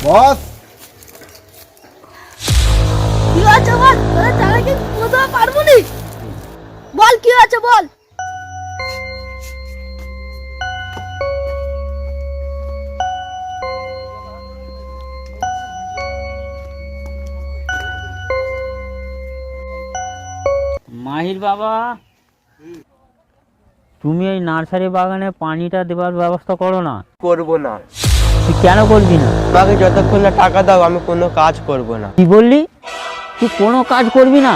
বস কি আছে বল, তোরা টাকা কি কোথাও পারবো নি? বল কি আছে বল। মাহির বাবা, তুমি এই নার্সারি বাগানে পানিটা দেওয়ার ব্যবস্থা করো না। করব না। তুই কেন করবি না? আমাকে যতক্ষণ না টাকা দাও আমি কোনো কাজ করব না। কি বললি? তুই কোনো কাজ করবি না?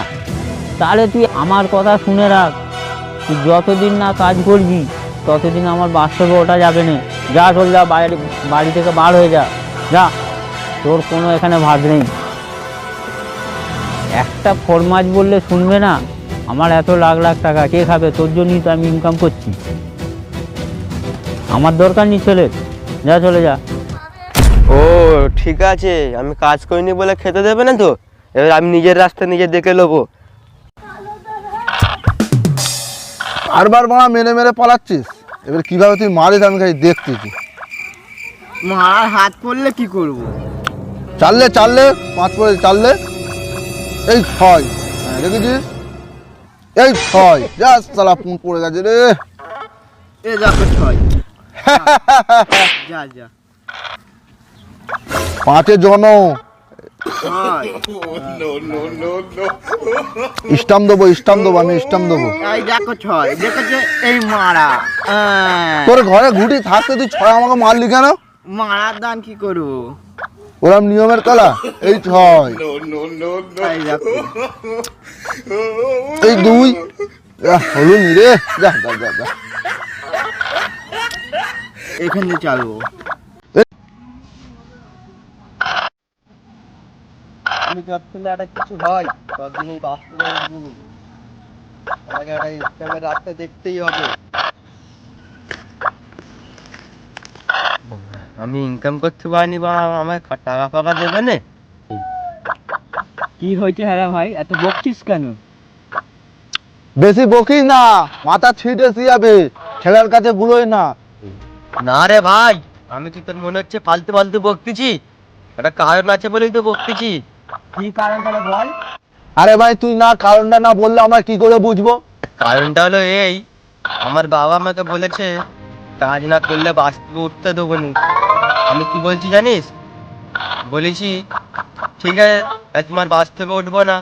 তাহলে তুই আমার কথা শুনে রাখ, তুই যতদিন না কাজ করবি ততদিন আমার বাস্তবে ওটা যাবে না। যা চল, যা বাড়ি থেকে বার হয়ে যা, যা, তোর কোনো এখানে ভাত নেই। একটা ফরমাস বললে শুনবে না? আমার এত লাখ লাখ টাকা কে খাবে? তোর জন্যই তো আমি ইনকাম করছি। আমার দরকার নেই ছেলে, যা চলে যা। ও ঠিক আছে, আমি কাজ করিনি বলে খেতে দেবে না তো? এবার আমি নিজের রাস্তা নিজে দেখে নেবো। বারবার মা মেরে মেরে পালাচ্ছিস, এবার কিভাবে তুই মারিস আমি খালি দেখতেছি। মার হাত পড়লে কি করব? চাললে চাললে 5 পড়ে চাললে, এই 6 দেখেছিস, এই 6 যা সালা পুন পড়ে গেছে রে। এ দেখো 6। যা যা 5 জন স্টাম্প দেবো, স্টাম্প দেবো, আমি স্টাম্প দেবো। এই দেখো 6 দেখেছে, এই মারা। তোর ঘরে ঘুটি থাকতে তুই 6 আমাকে মারলি কেন? মারার দান কি করবো? ওরম নিয়মের কলা। এই 6, এই দেখো এই 2 হলো নি রে, যা যা যা যা। এখানে চালবো। আমি যতক্ষণ একটা কিছু হয় ততদিনই বাস্তবে আমাকে একটা ইসলামের রাস্তা দেখতেই হবে। আমি ইনকাম করতে পারিনি বা আমায় টাকা ফাকা দেবে না? কি হয়েছে হ্যাঁ ভাই, এত বকছিস কেন? বেশি বকিস না, মাথা ছিটে যাবে, ছেলের কাছে বুলোই না। না রে ভাই, আমি কি তোর মনে হচ্ছে ফালতু ফালতু বকতেছি? একটা কারণ আছে বলেই তো বকতেছি। কি কারণ তাহলে বল। আরে ভাই তুই না কারণটা না বললে আমরা কি করে বুঝবো? কারণটা হলো এই, আমার বাবা আমাকে বলেছে কাজ না করলে বাস্তবে উঠতে দেবো না। আমি কি বলছি জানিস? বলেছি ঠিক আছে, তোমার বাস্তবে উঠবো না,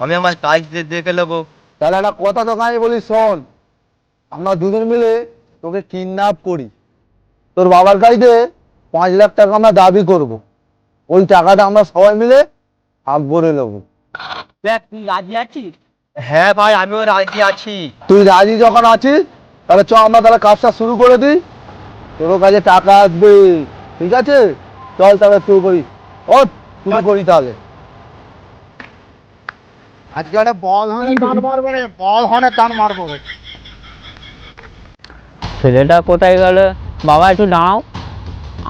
আমি আমার কাজ দেখে নেবো। তাহলে একটা কথা তো আমি বলি শোন, আমরা দুজন মিলে তোকে কিডন্যাপ করি, তোর বাবার কাছে 5 লাখ টাকা আমরা দাবি করব, ওই টাকাটা আমরা সবাই মিলে ভাগ করে নেবো। দেখ, তুই রাজি আছিস? হ্যাঁ ভাই, আমিও রাজি আছি। তুই রাজি যখন আছিস তাহলে চ আমরা তাহলে কাজটা শুরু করে দিই, তোর কাছে টাকা আসবে, ঠিক আছে? চল তাহলে শুরু করি, ও শুরু করি তাহলে। আজকে একটা বল হনে টান মারবো রে, বল হনে টান মারবো রে। ছেলেটা কোথায় গেল? বাবা একটু দাঁড়াও,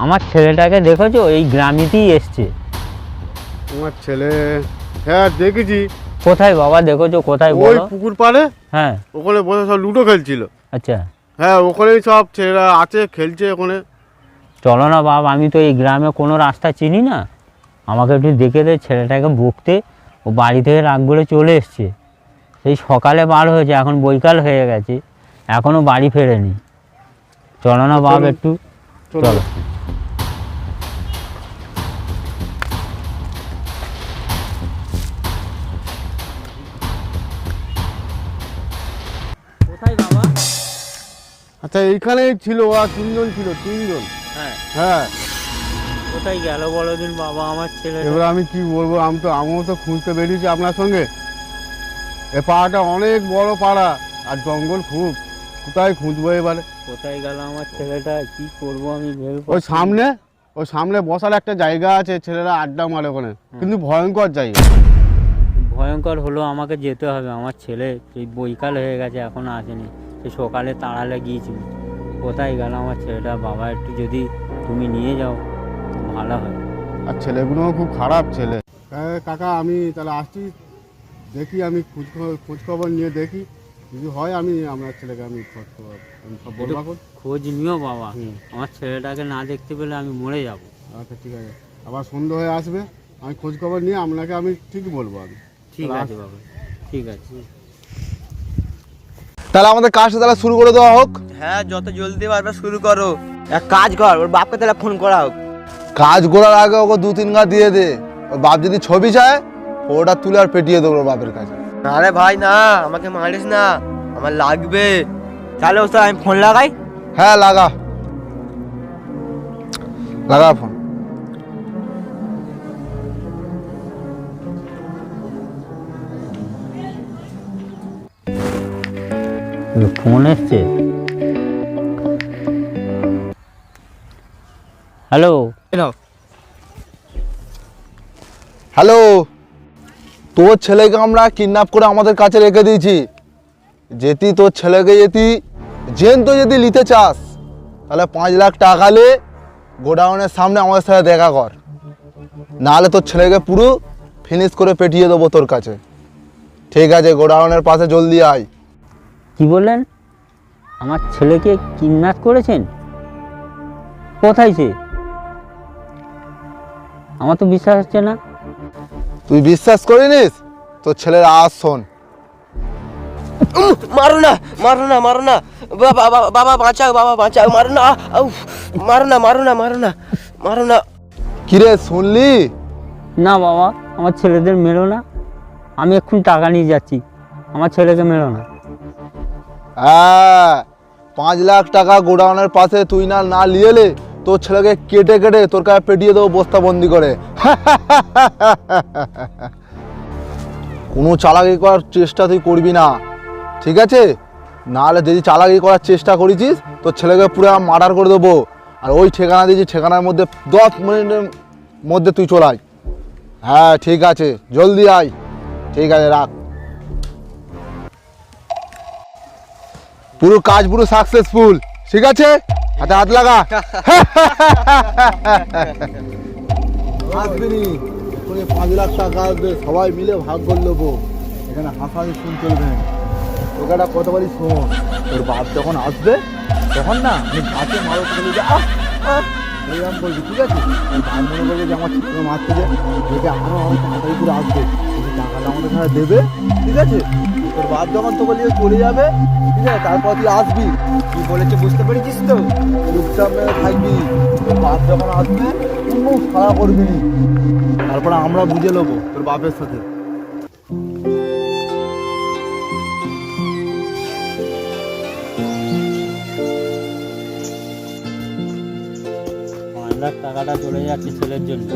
আমার ছেলেটাকে দেখেছো? এই গ্রামেতেই এসছে। তোমার ছেলে? হ্যাঁ দেখেছি, কোথায় বাবা দেখেছো? কোথায় ওই বলো। পুকুর পাড়ে হ্যাঁ, ওখানে বসে সব লুডো খেলছিল। আচ্ছা, হ্যাঁ ওখানেই সব ছেলেরা আছে, খেলছে ওখানে। চলো না বাবা, আমি তো এই গ্রামে কোনো রাস্তা চিনি না, আমাকে একটু দেখে দে। ছেলেটাকে বকতে ও বাড়ি থেকে রাগ করে চলে এসছে, সেই সকালে বার হয়েছে, এখন বৈকাল হয়ে গেছে, এখনও বাড়ি ফেরেনি। চলো না বাবা একটু, চলো। কোথায় বাবা? আচ্ছা এইখানেই ছিল, আর 3 জন ছিল, 3 জন। হ্যাঁ, হ্যাঁ কোথায় গেল বলো দিন বাবা আমার ছেলে? এবার আমি কি বলবো, আমিও তো খুঁজতে বেরিয়েছি আপনার সঙ্গে। এ পাড়াটা অনেক বড় পাড়া আর জঙ্গল খুব, কোথায় খুঁজবো এবারে? কোথায় গেল আমার ছেলেটা, কি করবো আমি ভেবে ওই সামনে, ওই সামনে বসার একটা জায়গা আছে, ছেলেরা আড্ডা মারে ওখানে, কিন্তু ভয়ঙ্কর জায়গা। ভয়ঙ্কর হলো, আমাকে যেতে হবে। আমার ছেলে সেই বৈকাল হয়ে গেছে, এখনো আসেনি, সে সকালে তাড়ালে গিয়েছিল। কোথায় গেল আমার ছেলেটা বাবা, একটু যদি তুমি নিয়ে যাও খুব ভালো হয়। আর ছেলেগুলোও খুব খারাপ ছেলে। হ্যাঁ কাকা, আমি তাহলে আসছি, দেখি আমি খোঁজ খবর নিয়ে দেখি, যদি হয় আমি আপনার ছেলেকে আমি খোঁজ খবর আমি সব বলবো। খোঁজ নিও বাবা, হুম। আমার ছেলেটাকে না দেখতে পেলে আমি মরে যাব। আচ্ছা ঠিক আছে, আবার সন্ধ্যা হয়ে আসবে, আমি খোঁজ খবর নিয়ে আপনাকে আমি ঠিকই বলবো আমি। ঠিক আছে বাবা, ঠিক আছে। তাহলে আমাদের কাজটা তাহলে শুরু করে দেওয়া হোক। হ্যাঁ, যত জলদি পারবে শুরু করো। এক কাজ কর, ওর বাপকে তাহলে ফোন করা হোক। কাজ করার আগে ওকে 2-3 গা দিয়ে দে, ওর বাপ যদি ছবি চায় ওটা তুলে আর পেটিয়ে দেবো ওর বাপের কাছে। আরে ভাই না, আমাকে মারিস না, আমার লাগবে। তাহলে ওস্তাদ আমি ফোন লাগাই। হ্যাঁ লাগা লাগা ফোন। ফোন এসছে। হ্যালো, হ্যালো, তোর ছেলেকে আমরা কিডন্যাপ করে আমাদের কাছে রেখে দিয়েছি। যেতি তোর ছেলেকে তো যদি নিতে চাস তাহলে 5 লাখ টাকা লে গোডাউনের সামনে আমাদের সাথে দেখা কর, নাহলে তোর ছেলেকে পুরো ফিনিশ করে পেটিয়ে দেবো তোর কাছে। ঠিক আছে, গোডাউনের পাশে জলদি আয়। কি বললেন? আমার ছেলেকে কিডন্যাপ করেছেন? কোথায় সে? আমার তো বিশ্বাস হচ্ছে না। তুই বিশ্বাস করিনিস? তোর ছেলের আওয়াজ শোন। মারো না, মারো না, মারো না, বাবা বাবা বাঁচাও, বাবা বাঁচাও, মারো না, মারো না, মারো না, মারো না, মারো না। কিরে শুনলি? না বাবা, আমার ছেলেদের মেরো না, আমি এক্ষুনি টাকা নিয়ে যাচ্ছি, আমার ছেলেকে মেরো না। হ্যাঁ, 5 লাখ টাকা গোডাউনের পাশে তুই না নিয়ে এলে তোর ছেলেকে কেটে কেটে তোর কাছে পেটিয়ে দেবো বস্তাবন্দি করে। কোনো চালাকি করার চেষ্টা তুই করবি না, ঠিক আছে? নাহলে যদি চালাকি করার চেষ্টা করেছিস তোর ছেলেকে পুরো মার্ডার করে দেবো। আর ওই ঠিকানা দিয়েছি, ঠিকানার মধ্যে 10 মিনিটের মধ্যে তুই চলে আয়। হ্যাঁ ঠিক আছে, জলদি আয়। ঠিক আছে, রাখ। পুরো কাজ পুরো সাকসেসফুল, ঠিক আছে? হাতে হাত লাগা। আসবিনি, এক্ষুনি 5 লাখ টাকা আসবে, সবাই মিলে ভাগ করে নেবো। এখানে হাসাহাসি শুন চলবে না। তোকে একটা কথা বলি শোন, তোর বাপ যখন আসবে তখন না আমি গাছে মারো বলে যে এরকম বলবি, ঠিক আছে? তোর ভাই মনে করবে যে আমার ছেলে মারতে যায়, যেটা আরো আরো তাড়াতাড়ি করে আসবে, তুমি টাকাটা আমাদের সাথে দেবে, ঠিক আছে? তোর বাপ যখন তোকে নিয়ে চলে যাবে, ঠিক আছে, তারপর তুই আসবি। কি বলেছে বুঝতে পেরেছিস তো? চুপচাপ মেরে থাকবি। তোর বাপ যখন আসবে কোনো সাড়া করবি নি, তারপরে আমরা বুঝে নেবো তোর বাপের সাথে। 5 লাখ টাকাটা চলে যাচ্ছে ছেলের জন্য।